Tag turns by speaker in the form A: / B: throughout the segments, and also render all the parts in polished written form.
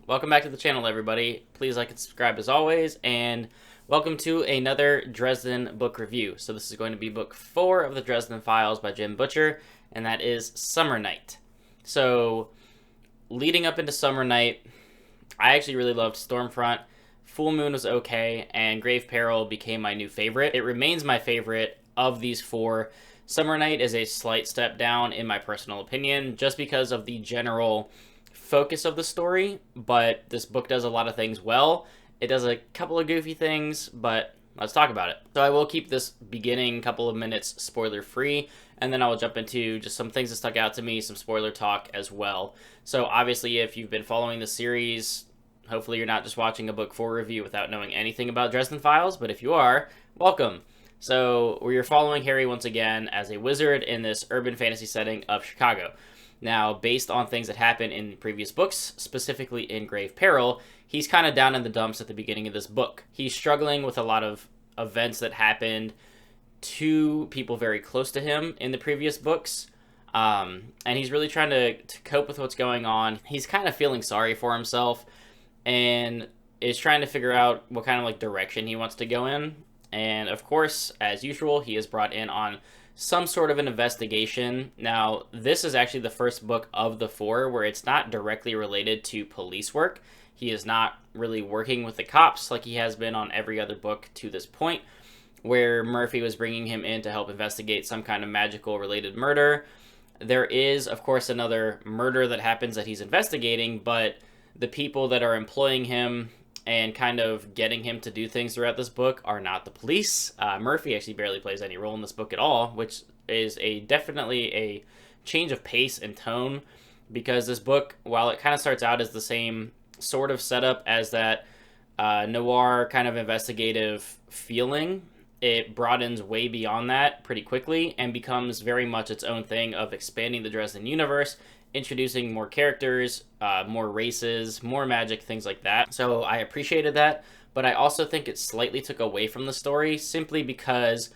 A: Welcome back to the channel, everybody. Please like and subscribe as always, and welcome to another Dresden book review. So this is going to be book 4 of the Dresden Files by Jim Butcher, and that is Summer Night. So, leading up into Summer Night, I actually really loved Stormfront. Full Moon was okay, and Grave Peril became my new favorite. It remains my favorite of these 4. Summer Night is a slight step down in my personal opinion, just because of the general focus of the story, but this book does a lot of things well. It does a couple of goofy things, but let's talk about it. So I will keep this beginning couple of minutes spoiler free, and then I will jump into just some things that stuck out to me, some spoiler talk as well. So obviously, if you've been following the series, hopefully you're not just watching a book 4 review without knowing anything about Dresden Files, but if you are, welcome. So we're following Harry once again as a wizard in this urban fantasy setting of Chicago. Now, based on things that happen in previous books, specifically in Grave Peril, he's kind of down in the dumps at the beginning of this book. He's struggling with a lot of events that happened to people very close to him in the previous books, and he's really trying to cope with what's going on. He's kind of feeling sorry for himself, and is trying to figure out what kind of direction he wants to go in. And of course, as usual, he is brought in on some sort of an investigation. Now, this is actually the first book of the 4 where it's not directly related to police work. He is not really working with the cops like he has been on every other book to this point, where Murphy was bringing him in to help investigate some kind of magical related murder. There is, of course, another murder that happens that he's investigating, but the people that are employing him and kind of getting him to do things throughout this book are not the police. Murphy actually barely plays any role in this book at all, which is definitely a change of pace and tone, because this book, while it kind of starts out as the same sort of setup as that noir kind of investigative feeling, it broadens way beyond that pretty quickly and becomes very much its own thing of expanding the Dresden universe, introducing more characters, more races, more magic, things like that. So I appreciated that, but I also think it slightly took away from the story simply because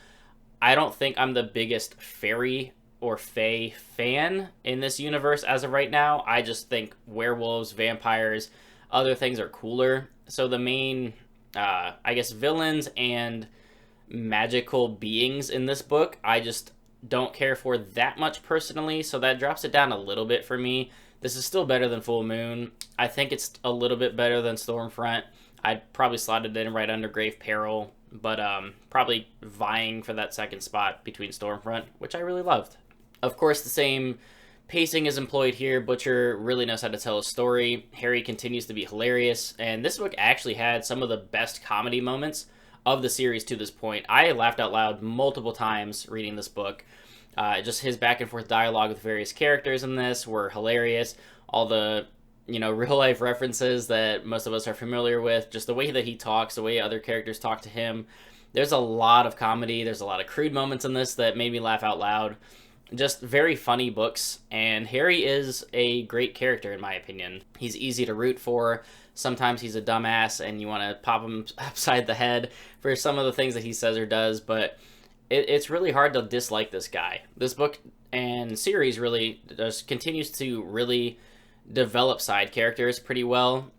A: I don't think I'm the biggest fairy or fae fan in this universe as of right now. I just think werewolves, vampires, other things are cooler. So the main, I guess, villains and magical beings in this book, I just don't care for that much personally, so that drops it down a little bit for me. This is still better than Full Moon. I think it's a little bit better than Stormfront. I'd probably slot it in right under Grave Peril, but probably vying for that second spot between Stormfront, which I really loved. Of course, the same pacing is employed here. Butcher really knows how to tell a story. Harry continues to be hilarious, and this book actually had some of the best comedy moments of the series to this point. I laughed out loud multiple times reading this book. Just his back and forth dialogue with various characters in this were hilarious. All the, real life references that most of us are familiar with, just the way that he talks, the way other characters talk to him. There's a lot of comedy. There's a lot of crude moments in this that made me laugh out loud. Just very funny books, and Harry is a great character in my opinion. He's easy to root for. Sometimes he's a dumbass and you want to pop him upside the head for some of the things that he says or does, but it's really hard to dislike this guy. This book and series really just continues to really develop side characters pretty well.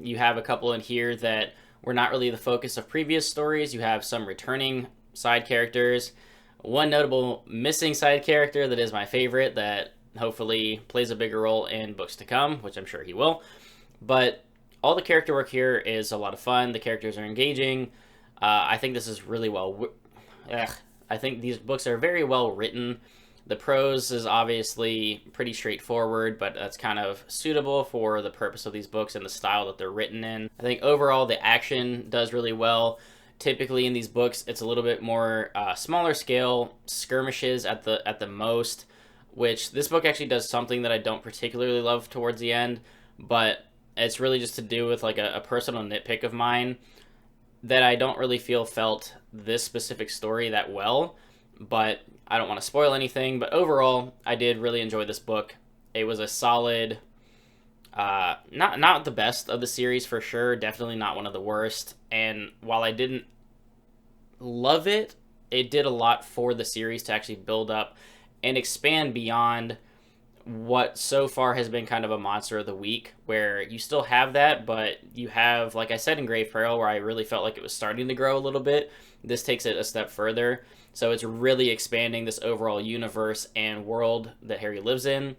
A: You have a couple in here that were not really the focus of previous stories. You have some returning side characters. One notable missing side character that is my favorite, that hopefully plays a bigger role in books to come, which I'm sure he will. But all the character work here is a lot of fun. The characters are engaging. I think this is really I think these books are very well written. The prose is obviously pretty straightforward, but that's kind of suitable for the purpose of these books and the style that they're written in. I think overall the action does really well. Typically in these books, it's a little bit more smaller scale, skirmishes at the most, which this book actually does something that I don't particularly love towards the end, but it's really just to do with a personal nitpick of mine that I don't really feel felt this specific story that well, but I don't want to spoil anything. But overall, I did really enjoy this book. It was a solid, not the best of the series for sure, definitely not one of the worst. And while I didn't love it, it did a lot for the series to actually build up and expand beyond what so far has been kind of a monster of the week, where you still have that, but you have, like I said, in Grave Peril, where I really felt like it was starting to grow a little bit. This takes it a step further. So it's really expanding this overall universe and world that Harry lives in.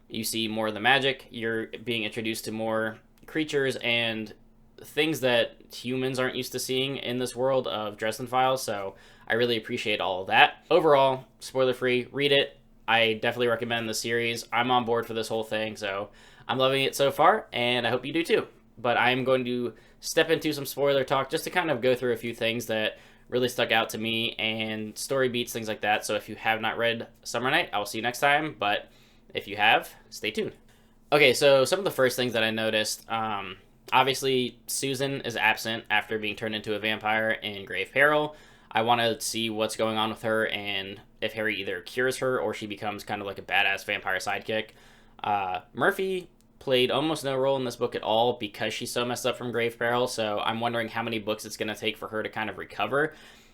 A: You see more of the magic. You're being introduced to more creatures and things that humans aren't used to seeing in this world of Dresden Files. So I really appreciate all of that. Overall, spoiler free, read it. I definitely recommend the series. I'm on board for this whole thing, so I'm loving it so far, and I hope you do too. But I'm going to step into some spoiler talk just to kind of go through a few things that really stuck out to me and story beats, things like that. So if you have not read Summer Night, I will see you next time. But if you have, stay tuned. Okay, so some of the first things that I noticed, obviously Susan is absent after being turned into a vampire in Grave Peril. I want to see what's going on with her and if Harry either cures her or she becomes kind of like a badass vampire sidekick. Murphy played almost no role in this book at all because she's so messed up from Grave Peril, so I'm wondering how many books it's going to take for her to kind of recover,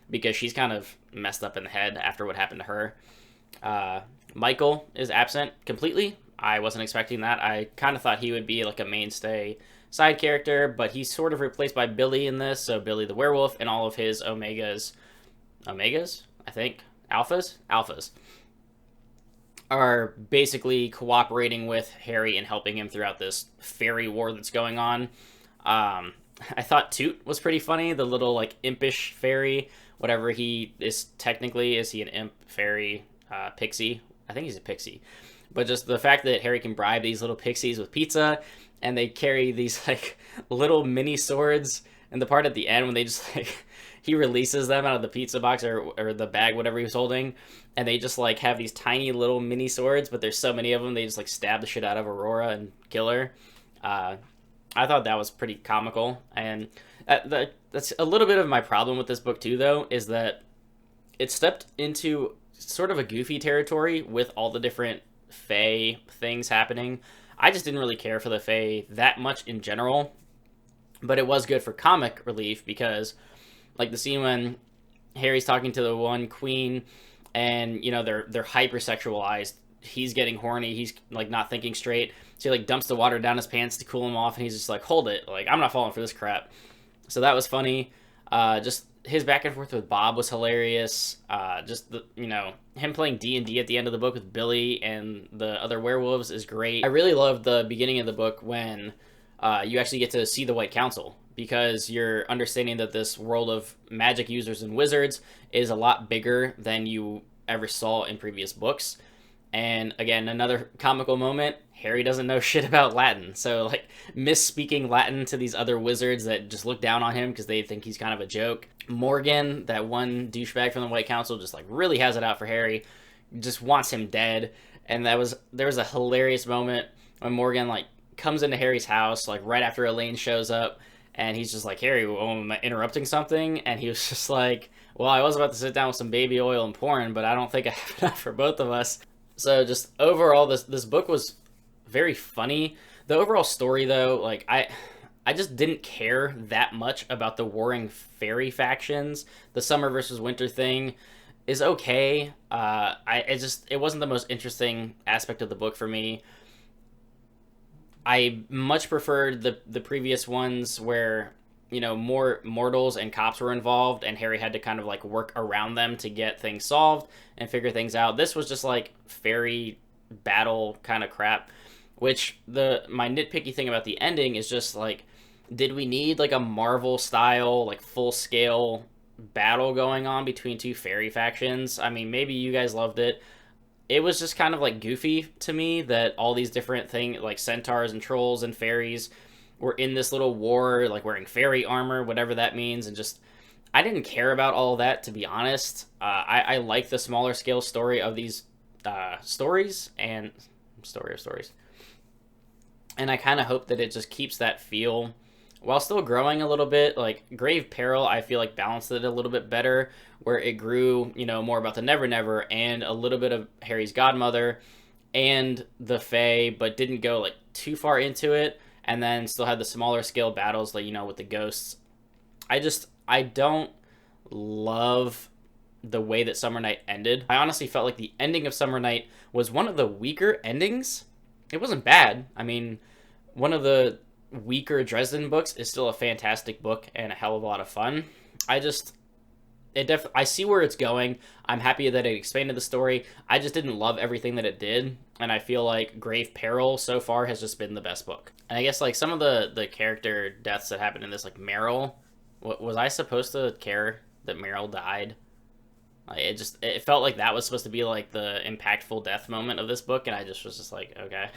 A: because she's kind of messed up in the head after what happened to her. Michael is absent completely. I wasn't expecting that. I kind of thought he would be like a mainstay side character, but he's sort of replaced by Billy in this, so Billy the werewolf and all of his Omegas, I think? Alphas, are basically cooperating with Harry and helping him throughout this fairy war that's going on. I thought Toot was pretty funny, the little, like, impish fairy, whatever he is technically. Is he an imp, fairy, pixie? I think he's a pixie. But just the fact that Harry can bribe these little pixies with pizza, and they carry these, like, little mini swords, and the part at the end when they just, like, he releases them out of the pizza box or the bag, whatever he was holding, and they just, like, have these tiny little mini swords, but there's so many of them, they just, like, stab the shit out of Aurora and kill her. I thought that was pretty comical, and that's a little bit of my problem with this book, too, though, is that it stepped into sort of a goofy territory with all the different Fae things happening. I just didn't really care for the Fae that much in general, but it was good for comic relief because, like, the scene when Harry's talking to the one queen and, you know, they're hypersexualized. He's getting horny. He's, like, not thinking straight. So he, like, dumps the water down his pants to cool him off, and he's just like, hold it. Like, I'm not falling for this crap. So that was funny. Just his back and forth with Bob was hilarious. Just, him playing D&D at the end of the book with Billy and the other werewolves is great. I really loved the beginning of the book when you actually get to see the White Council, because you're understanding that this world of magic users and wizards is a lot bigger than you ever saw in previous books. And again, another comical moment, Harry doesn't know shit about Latin. So, like, misspeaking Latin to these other wizards that just look down on him because they think he's kind of a joke. Morgan, that one douchebag from the White Council, just, like, really has it out for Harry. Just wants him dead. And there was a hilarious moment when Morgan, like, comes into Harry's house, like, right after Elaine shows up. And he's just like, Harry, am I interrupting something? And he was just like, well, I was about to sit down with some baby oil and porn, but I don't think I have enough for both of us. So just overall, this book was very funny. The overall story, though, like, I just didn't care that much about the warring fairy factions. The summer versus winter thing is okay. It wasn't the most interesting aspect of the book for me. I much preferred the previous ones where, you know, more mortals and cops were involved and Harry had to kind of, like, work around them to get things solved and figure things out. This was just, like, fairy battle kind of crap, which my nitpicky thing about the ending is just, like, did we need, like, a Marvel style, like, full scale battle going on between two fairy factions? I mean, maybe you guys loved it. It was just kind of, like, goofy to me that all these different things, like centaurs and trolls and fairies, were in this little war, like, wearing fairy armor, whatever that means, and just, I didn't care about all of that, to be honest. I like the smaller scale story of these stories, and stories. And I kind of hope that it just keeps that feel while still growing a little bit. Like, Grave Peril, I feel like balanced it a little bit better, where it grew, you know, more about the Never Never and a little bit of Harry's godmother and the Fae, but didn't go, like, too far into it, and then still had the smaller scale battles, like, you know, with the ghosts. I don't love the way that Summer Night ended. I honestly felt like the ending of Summer Night was one of the weaker endings it wasn't bad. I mean, one of the weaker Dresden books is still a fantastic book and a hell of a lot of fun. I just I see where it's going. I'm happy that it expanded the story. I just didn't love everything that it did, and I feel like Grave Peril so far has just been the best book. And I guess like some of the character deaths that happened in this, like Meryl, was I supposed to care that Meryl died? Like, it felt like that was supposed to be like the impactful death moment of this book, and I just was just like, okay.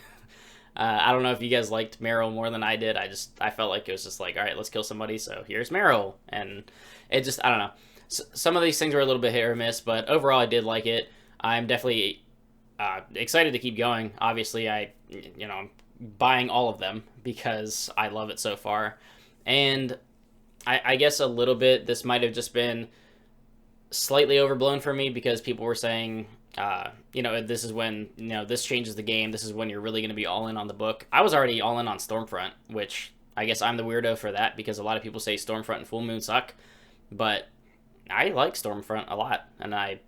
A: I don't know if you guys liked Meryl more than I did. I felt like it was just like, all right, let's kill somebody. So here's Meryl, and it just I don't know. Some of these things are a little bit hit or miss, but overall I did like it. I'm definitely excited to keep going. Obviously, I'm buying all of them because I love it so far, and I guess a little bit this might have just been slightly overblown for me because people were saying, this is when, this changes the game. This is when you're really going to be all in on the book. I was already all in on Stormfront, which I guess I'm the weirdo for that because a lot of people say Stormfront and Full Moon suck. But I like Stormfront a lot, and I'm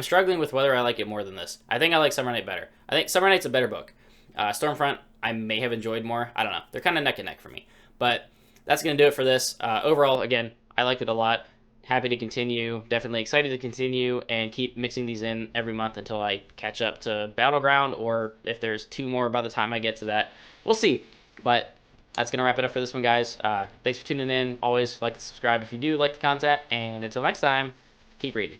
A: struggling with whether I like it more than this. I think I like Summer Night better. I think Summer Night's a better book. Stormfront, I may have enjoyed more. I don't know. They're kind of neck and neck for me. But that's going to do it for this. Overall, again, I liked it a lot. Happy to continue. Definitely excited to continue and keep mixing these in every month until I catch up to Battleground, or if there's 2 more by the time I get to that. We'll see. But that's going to wrap it up for this one, guys. Thanks for tuning in. Always like to subscribe if you do like the content. And until next time, keep reading.